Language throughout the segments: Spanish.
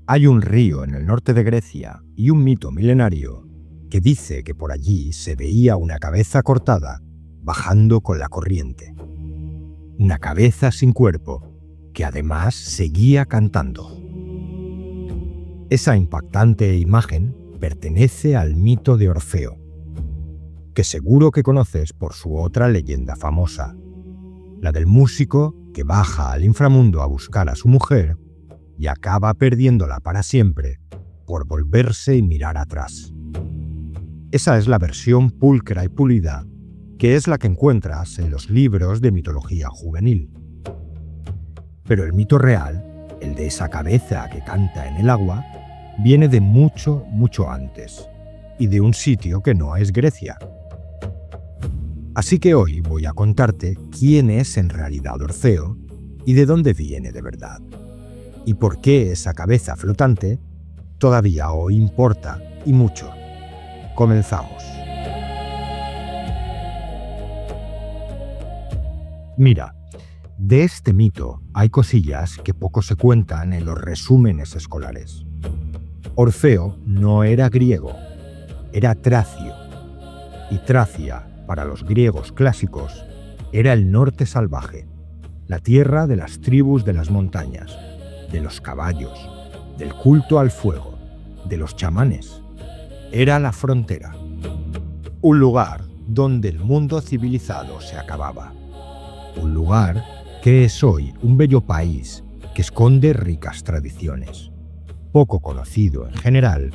Hay un río en el norte de Grecia y un mito milenario que dice que por allí se veía una cabeza cortada bajando con la corriente. Una cabeza sin cuerpo que además seguía cantando. Esa impactante imagen pertenece al mito de Orfeo, que seguro que conoces por su otra leyenda famosa, la del músico que baja al inframundo a buscar a su mujer y acaba perdiéndola para siempre por volverse y mirar atrás. Esa es la versión pulcra y pulida, que es la que encuentras en los libros de mitología juvenil. Pero el mito real, el de esa cabeza que canta en el agua, viene de mucho, mucho antes, y de un sitio que no es Grecia. Así que hoy voy a contarte quién es en realidad Orfeo y de dónde viene de verdad, y por qué esa cabeza flotante todavía hoy importa y mucho. Comenzamos. Mira, de este mito hay cosillas que poco se cuentan en los resúmenes escolares. Orfeo no era griego, era tracio, y Tracia, para los griegos clásicos, era el norte salvaje, la tierra de las tribus de las montañas, de los caballos, del culto al fuego, de los chamanes. Era la frontera, un lugar donde el mundo civilizado se acababa, un lugar que es hoy un bello país que esconde ricas tradiciones, poco conocido en general,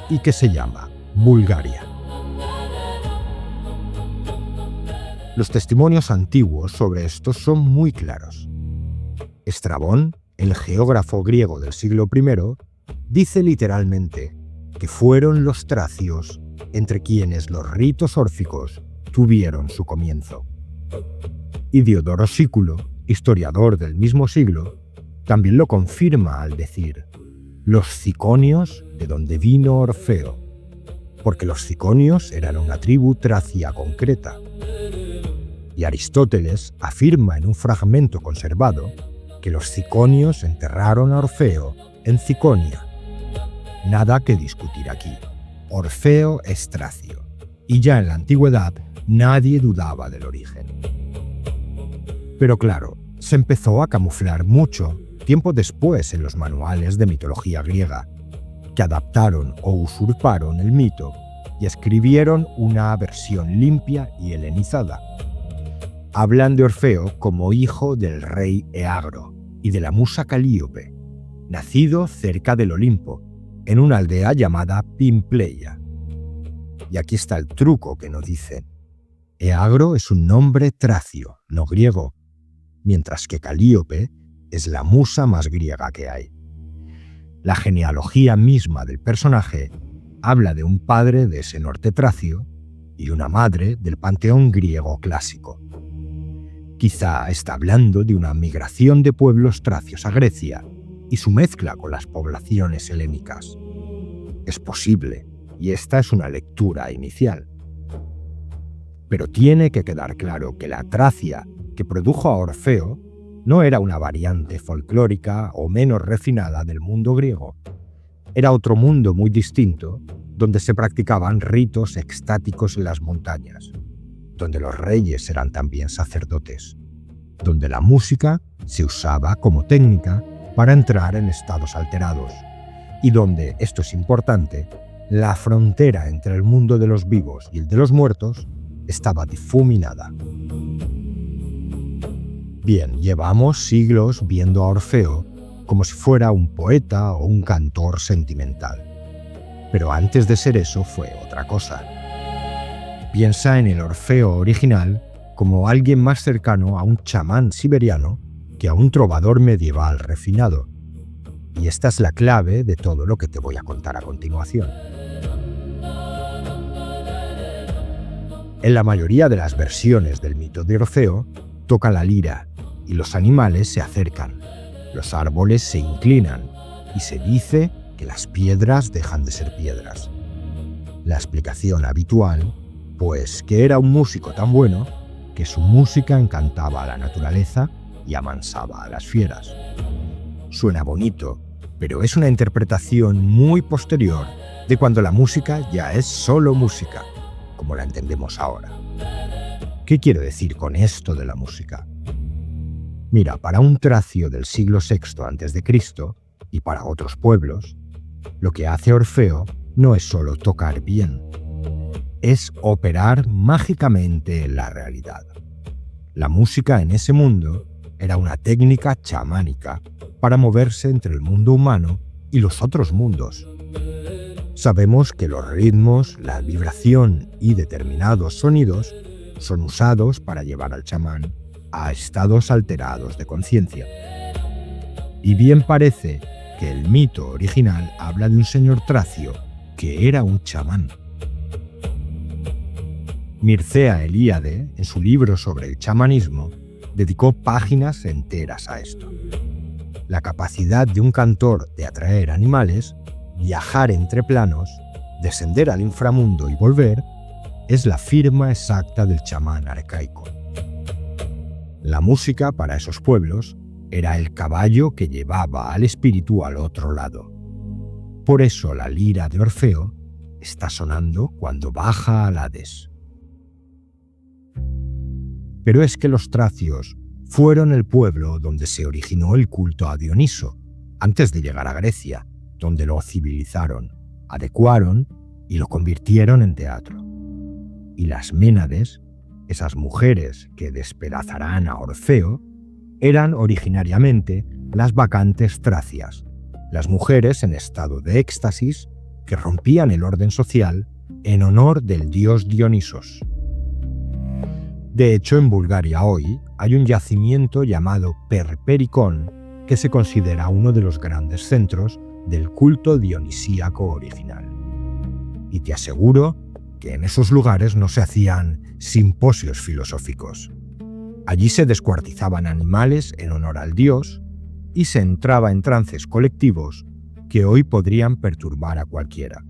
y que se llama Bulgaria. Los testimonios antiguos sobre esto son muy claros. Estrabón, el geógrafo griego del siglo I, dice literalmente que fueron los tracios entre quienes los ritos órficos tuvieron su comienzo. Y Diodoro Sículo, historiador del mismo siglo, también lo confirma al decir: los ciconios de donde vino Orfeo, porque los ciconios eran una tribu tracia concreta. Y Aristóteles afirma en un fragmento conservado que los ciconios enterraron a Orfeo en Ciconia. Nada que discutir aquí. Orfeo es tracio, y ya en la antigüedad nadie dudaba del origen. Pero claro, se empezó a camuflar mucho tiempo después en los manuales de mitología griega, que adaptaron o usurparon el mito y escribieron una versión limpia y helenizada. Hablan de Orfeo como hijo del rey Eagro y de la musa Calíope, nacido cerca del Olimpo, en una aldea llamada Pimpleia. Y aquí está el truco que nos dicen. Eagro es un nombre tracio, no griego, mientras que Calíope es la musa más griega que hay. La genealogía misma del personaje habla de un padre de ese norte tracio y una madre del panteón griego clásico. Quizá está hablando de una migración de pueblos tracios a Grecia y su mezcla con las poblaciones helénicas. Es posible, y esta es una lectura inicial. Pero tiene que quedar claro que la Tracia que produjo a Orfeo no era una variante folclórica o menos refinada del mundo griego. Era otro mundo muy distinto, donde se practicaban ritos extáticos en las montañas, donde los reyes eran también sacerdotes, donde la música se usaba como técnica para entrar en estados alterados, y donde, esto es importante, la frontera entre el mundo de los vivos y el de los muertos estaba difuminada. Bien, llevamos siglos viendo a Orfeo como si fuera un poeta o un cantor sentimental. Pero antes de ser eso fue otra cosa. Piensa en el Orfeo original como alguien más cercano a un chamán siberiano que a un trovador medieval refinado. Y esta es la clave de todo lo que te voy a contar a continuación. En la mayoría de las versiones del mito de Orfeo, toca la lira y los animales se acercan, los árboles se inclinan y se dice que las piedras dejan de ser piedras. La explicación habitual, pues, que era un músico tan bueno que su música encantaba a la naturaleza y amansaba a las fieras. Suena bonito, pero es una interpretación muy posterior de cuando la música ya es solo música, como la entendemos ahora. ¿Qué quiero decir con esto de la música? Mira, para un tracio del siglo VI a.C. y para otros pueblos, lo que hace Orfeo no es solo tocar bien, es operar mágicamente en la realidad. La música en ese mundo era una técnica chamánica para moverse entre el mundo humano y los otros mundos. Sabemos que los ritmos, la vibración y determinados sonidos son usados para llevar al chamán a estados alterados de conciencia. Y bien parece que el mito original habla de un señor tracio que era un chamán. Mircea Eliade, en su libro sobre el chamanismo, dedicó páginas enteras a esto. La capacidad de un cantor de atraer animales, viajar entre planos, descender al inframundo y volver, es la firma exacta del chamán arcaico. La música para esos pueblos era el caballo que llevaba al espíritu al otro lado. Por eso la lira de Orfeo está sonando cuando baja al Hades. Pero es que los tracios fueron el pueblo donde se originó el culto a Dioniso, antes de llegar a Grecia, donde lo civilizaron, adecuaron y lo convirtieron en teatro. Y las Ménades, esas mujeres que despedazarán a Orfeo, eran originariamente las bacantes tracias, las mujeres en estado de éxtasis que rompían el orden social en honor del dios Dionisos. De hecho, en Bulgaria hoy hay un yacimiento llamado Perperikon que se considera uno de los grandes centros del culto dionisíaco original. Y te aseguro que en esos lugares no se hacían simposios filosóficos. Allí se descuartizaban animales en honor al dios y se entraba en trances colectivos que hoy podrían perturbar a cualquiera.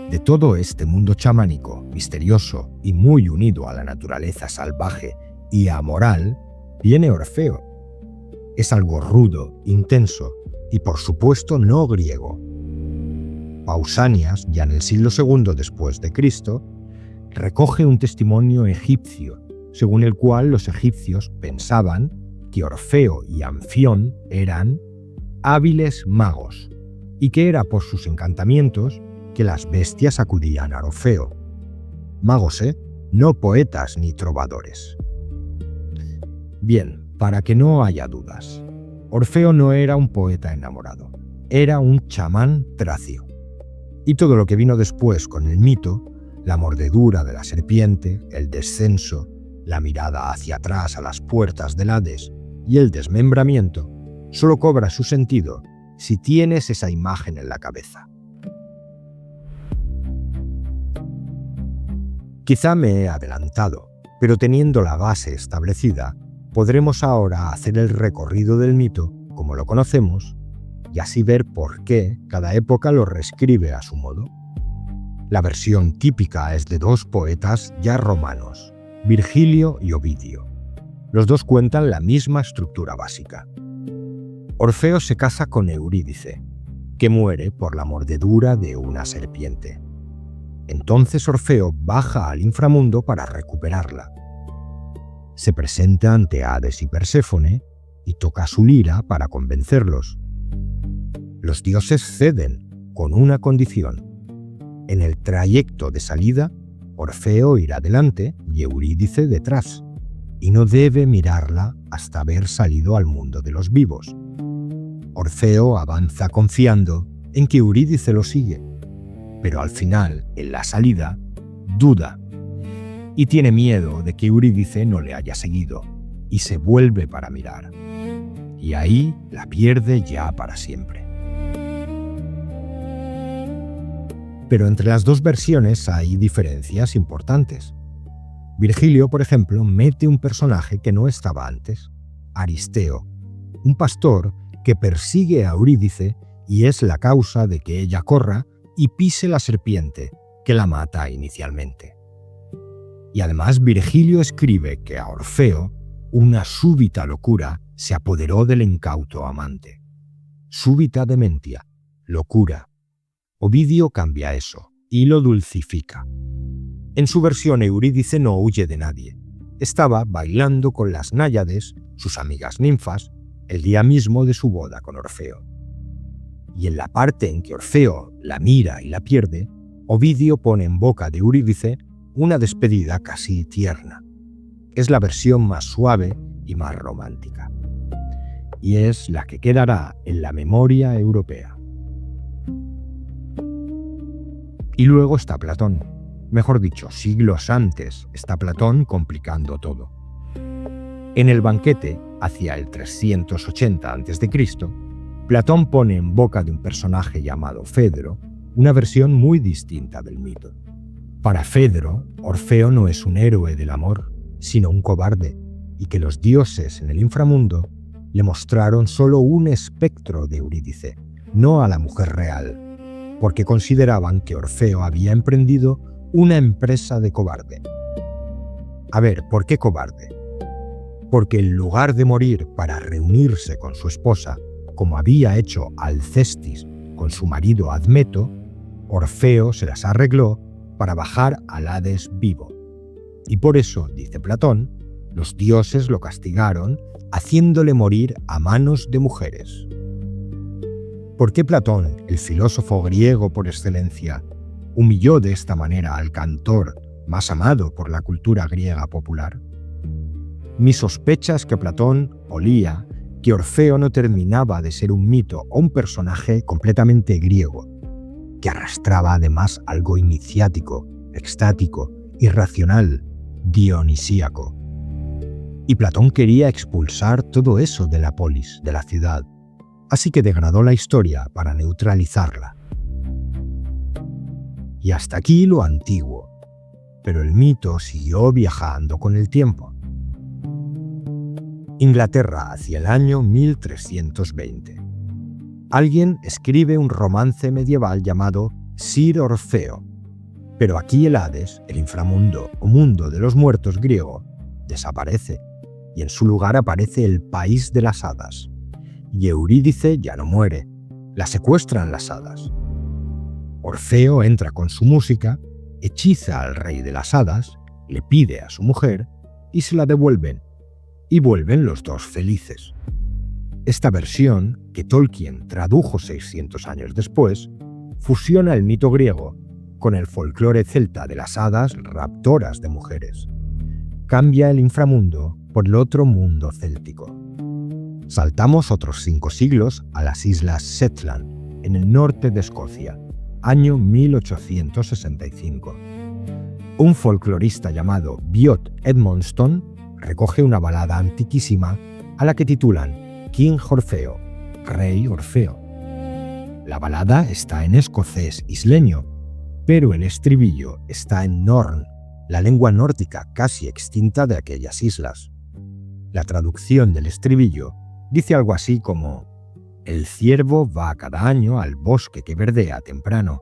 De todo este mundo chamánico, misterioso y muy unido a la naturaleza salvaje y amoral, viene Orfeo. Es algo rudo, intenso y por supuesto no griego. Pausanias, ya en el siglo II después de Cristo, recoge un testimonio egipcio, según el cual los egipcios pensaban que Orfeo y Anfión eran hábiles magos y que era por sus encantamientos que las bestias acudían a Orfeo. Magos, no poetas ni trovadores. Bien, para que no haya dudas, Orfeo no era un poeta enamorado, era un chamán tracio. Y todo lo que vino después con el mito, la mordedura de la serpiente, el descenso, la mirada hacia atrás a las puertas del Hades y el desmembramiento, solo cobra su sentido si tienes esa imagen en la cabeza. Quizá me he adelantado, pero teniendo la base establecida, podremos ahora hacer el recorrido del mito como lo conocemos y así ver por qué cada época lo reescribe a su modo. La versión típica es de dos poetas ya romanos, Virgilio y Ovidio. Los dos cuentan la misma estructura básica. Orfeo se casa con Eurídice, que muere por la mordedura de una serpiente. Entonces Orfeo baja al inframundo para recuperarla. Se presenta ante Hades y Perséfone y toca su lira para convencerlos. Los dioses ceden con una condición. En el trayecto de salida, Orfeo irá delante y Eurídice detrás, y no debe mirarla hasta haber salido al mundo de los vivos. Orfeo avanza confiando en que Eurídice lo sigue, pero al final, en la salida, duda y tiene miedo de que Eurídice no le haya seguido y se vuelve para mirar. Y ahí la pierde ya para siempre. Pero entre las dos versiones hay diferencias importantes. Virgilio, por ejemplo, mete un personaje que no estaba antes, Aristeo, un pastor que persigue a Eurídice y es la causa de que ella corra y pise la serpiente que la mata inicialmente. Y además Virgilio escribe que a Orfeo una súbita locura se apoderó del incauto amante. súbita dementia, locura. Ovidio cambia eso y lo dulcifica. En su versión, Eurídice no huye de nadie. Estaba bailando con las náyades, sus amigas ninfas, el día mismo de su boda con Orfeo. Y en la parte en que Orfeo la mira y la pierde, Ovidio pone en boca de Eurídice una despedida casi tierna. Es la versión más suave y más romántica. Y es la que quedará en la memoria europea. Y luego está Platón. Mejor dicho, siglos antes está Platón complicando todo. En el banquete, hacia el 380 a.C., Platón pone en boca de un personaje llamado Fedro una versión muy distinta del mito. Para Fedro, Orfeo no es un héroe del amor, sino un cobarde, y que los dioses en el inframundo le mostraron solo un espectro de Eurídice, no a la mujer real, porque consideraban que Orfeo había emprendido una empresa de cobarde. A ver, ¿por qué cobarde? Porque en lugar de morir para reunirse con su esposa, como había hecho Alcestis con su marido Admeto, Orfeo se las arregló para bajar al Hades vivo. Y por eso, dice Platón, los dioses lo castigaron haciéndole morir a manos de mujeres. ¿Por qué Platón, el filósofo griego por excelencia, humilló de esta manera al cantor más amado por la cultura griega popular? Mi sospecha es que Platón olía que Orfeo no terminaba de ser un mito o un personaje completamente griego, que arrastraba además algo iniciático, extático, irracional, dionisíaco. Y Platón quería expulsar todo eso de la polis, de la ciudad, así que degradó la historia para neutralizarla. Y hasta aquí lo antiguo, pero el mito siguió viajando con el tiempo. Inglaterra hacia el año 1320. Alguien escribe un romance medieval llamado Sir Orfeo, pero aquí el Hades, el inframundo o mundo de los muertos griego, desaparece y en su lugar aparece el país de las hadas. Y Eurídice ya no muere, la secuestran las hadas. Orfeo entra con su música, hechiza al rey de las hadas, le pide a su mujer y se la devuelven, y vuelven los dos felices. Esta versión, que Tolkien tradujo 600 años después, fusiona el mito griego con el folclore celta de las hadas raptoras de mujeres. Cambia el inframundo por el otro mundo céltico. Saltamos otros 5 siglos a las islas Shetland, en el norte de Escocia, año 1865. Un folclorista llamado Biot Edmonston recoge una balada antiquísima a la que titulan King Orfeo, Rey Orfeo. La balada está en escocés isleño, pero el estribillo está en Norn, la lengua nórdica casi extinta de aquellas islas. La traducción del estribillo dice algo así como: el ciervo va cada año al bosque que verdea temprano.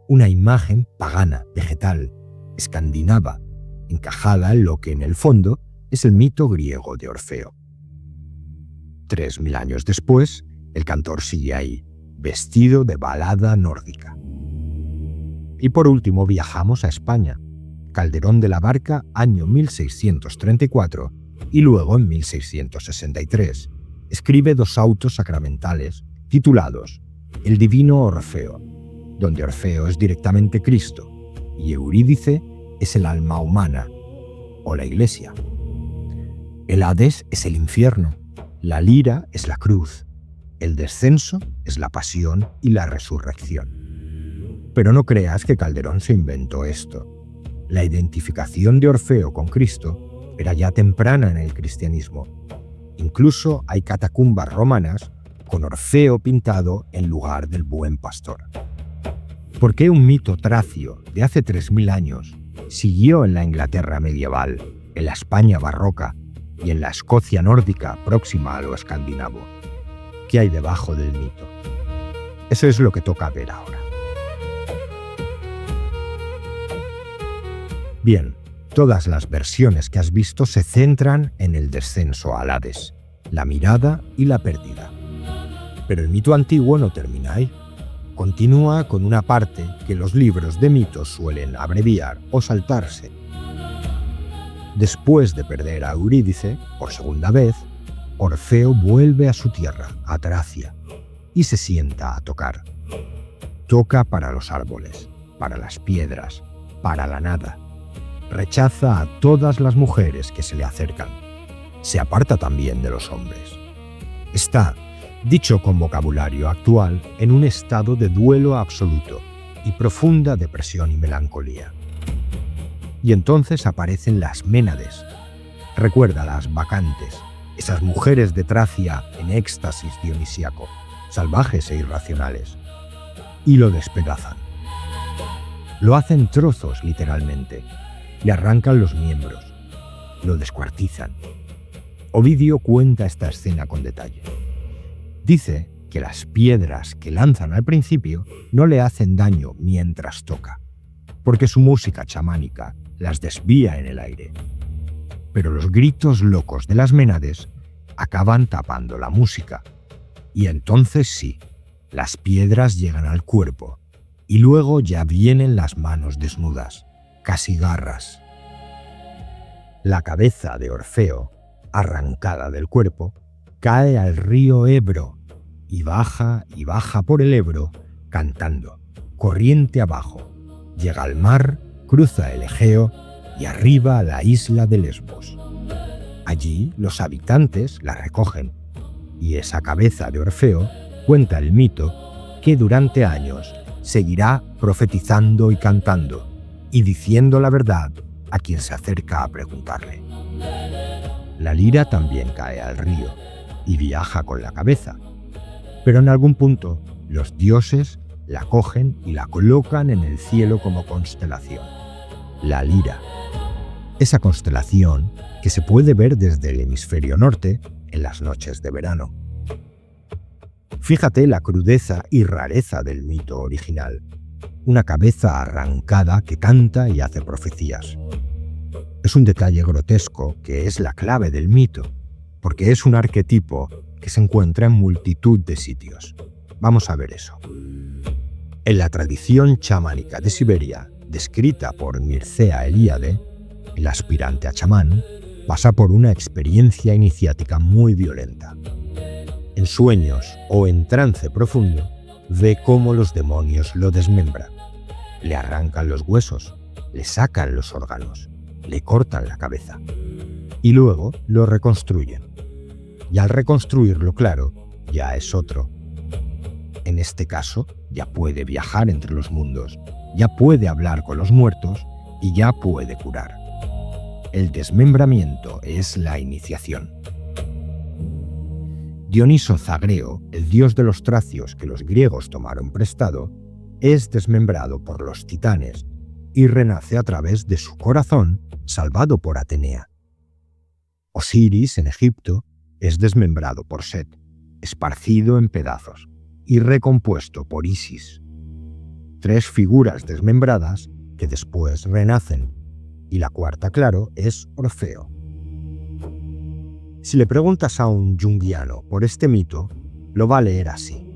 Una imagen pagana, vegetal, escandinava, encajada en lo que en el fondo es el mito griego de Orfeo. 3000 años después, el cantor sigue ahí, vestido de balada nórdica. Y por último viajamos a España, Calderón de la Barca, año 1634, y luego en 1663, escribe 2 autos sacramentales titulados El Divino Orfeo, donde Orfeo es directamente Cristo y Eurídice es el alma humana, o la Iglesia. El Hades es el infierno, la lira es la cruz, el descenso es la pasión y la resurrección. Pero no creas que Calderón se inventó esto. La identificación de Orfeo con Cristo era ya temprana en el cristianismo. Incluso hay catacumbas romanas con Orfeo pintado en lugar del buen pastor. ¿Por qué un mito tracio de hace 3000 años siguió en la Inglaterra medieval, en la España barroca y en la Escocia nórdica próxima a lo escandinavo? ¿Qué hay debajo del mito? Eso es lo que toca ver ahora. Bien, todas las versiones que has visto se centran en el descenso al Hades, la mirada y la pérdida. Pero el mito antiguo no termina ahí. Continúa con una parte que los libros de mitos suelen abreviar o saltarse. Después de perder a Eurídice, por segunda vez, Orfeo vuelve a su tierra, a Tracia, y se sienta a tocar. Toca para los árboles, para las piedras, para la nada. Rechaza a todas las mujeres que se le acercan. Se aparta también de los hombres. Está, dicho con vocabulario actual, en un estado de duelo absoluto y profunda depresión y melancolía. Y entonces aparecen las Ménades. Recuerda las bacantes, esas mujeres de Tracia en éxtasis dionisíaco, salvajes e irracionales, y lo despedazan. Lo hacen trozos, literalmente. Le arrancan los miembros, lo descuartizan. Ovidio cuenta esta escena con detalle. Dice que las piedras que lanzan al principio no le hacen daño mientras toca, porque su música chamánica las desvía en el aire. Pero los gritos locos de las Ménades acaban tapando la música. Y entonces sí, las piedras llegan al cuerpo, y luego ya vienen las manos desnudas, casi garras. La cabeza de Orfeo, arrancada del cuerpo, cae al río Ebro y baja por el Ebro cantando, corriente abajo. Llega al mar, cruza el Egeo y arriba a la isla de Lesbos. Allí los habitantes la recogen y esa cabeza de Orfeo, cuenta el mito, que durante años seguirá profetizando y cantando y diciendo la verdad a quien se acerca a preguntarle. La lira también cae al río y viaja con la cabeza, pero en algún punto los dioses la cogen y la colocan en el cielo como constelación, la Lira. Esa constelación que se puede ver desde el hemisferio norte en las noches de verano. Fíjate la crudeza y rareza del mito original. Una cabeza arrancada que canta y hace profecías. Es un detalle grotesco que es la clave del mito, porque es un arquetipo que se encuentra en multitud de sitios. Vamos a ver eso. En la tradición chamánica de Siberia, descrita por Mircea Eliade, el aspirante a chamán pasa por una experiencia iniciática muy violenta. En sueños o en trance profundo, ve cómo los demonios lo desmembran. Le arrancan los huesos, le sacan los órganos, le cortan la cabeza y luego lo reconstruyen. Y al reconstruirlo, claro, ya es otro. En este caso, ya puede viajar entre los mundos, ya puede hablar con los muertos y ya puede curar. El desmembramiento es la iniciación. Dioniso Zagreo, el dios de los tracios que los griegos tomaron prestado, es desmembrado por los titanes y renace a través de su corazón, salvado por Atenea. Osiris, en Egipto, es desmembrado por Set, esparcido en pedazos y recompuesto por Isis. 3 figuras desmembradas que después renacen, y la cuarta, claro, es Orfeo. Si le preguntas a un junguiano por este mito, lo va a leer así.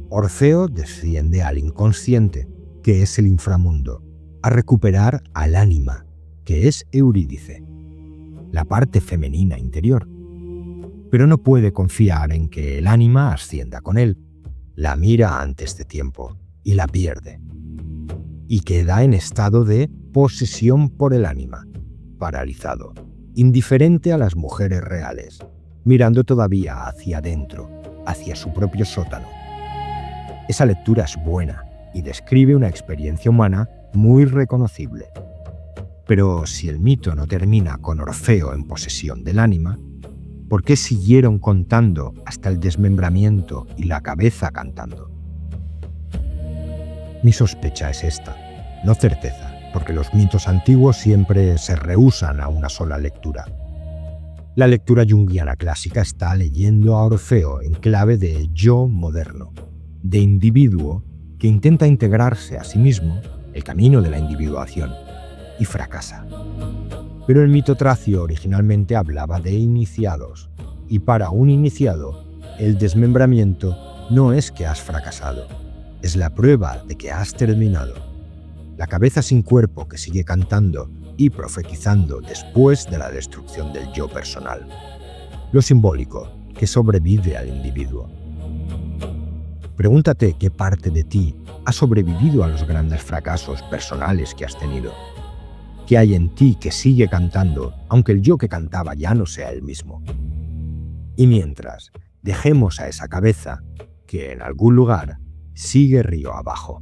Orfeo desciende al inconsciente, que es el inframundo, a recuperar al ánima, que es Eurídice, la parte femenina interior. Pero no puede confiar en que el ánima ascienda con él. La mira antes de tiempo y la pierde. Y queda en estado de posesión por el ánima, paralizado, indiferente a las mujeres reales, mirando todavía hacia adentro, hacia su propio sótano. Esa lectura es buena y describe una experiencia humana muy reconocible. Pero si el mito no termina con Orfeo en posesión del ánima, ¿por qué siguieron contando hasta el desmembramiento y la cabeza cantando? Mi sospecha es esta, no certeza, porque los mitos antiguos siempre se rehúsan a una sola lectura. La lectura junguiana clásica está leyendo a Orfeo en clave de yo moderno, de individuo que intenta integrarse a sí mismo, el camino de la individuación, y fracasa. Pero el mito tracio originalmente hablaba de iniciados, y para un iniciado, El desmembramiento no es que has fracasado, es la prueba de que has terminado. La cabeza sin cuerpo que sigue cantando y profetizando después de la destrucción del yo personal. Lo simbólico que sobrevive al individuo. Pregúntate qué parte de ti ha sobrevivido a los grandes fracasos personales que has tenido. ¿Qué hay en ti que sigue cantando, aunque el yo que cantaba ya no sea el mismo? Y mientras, dejemos a esa cabeza que en algún lugar sigue río abajo.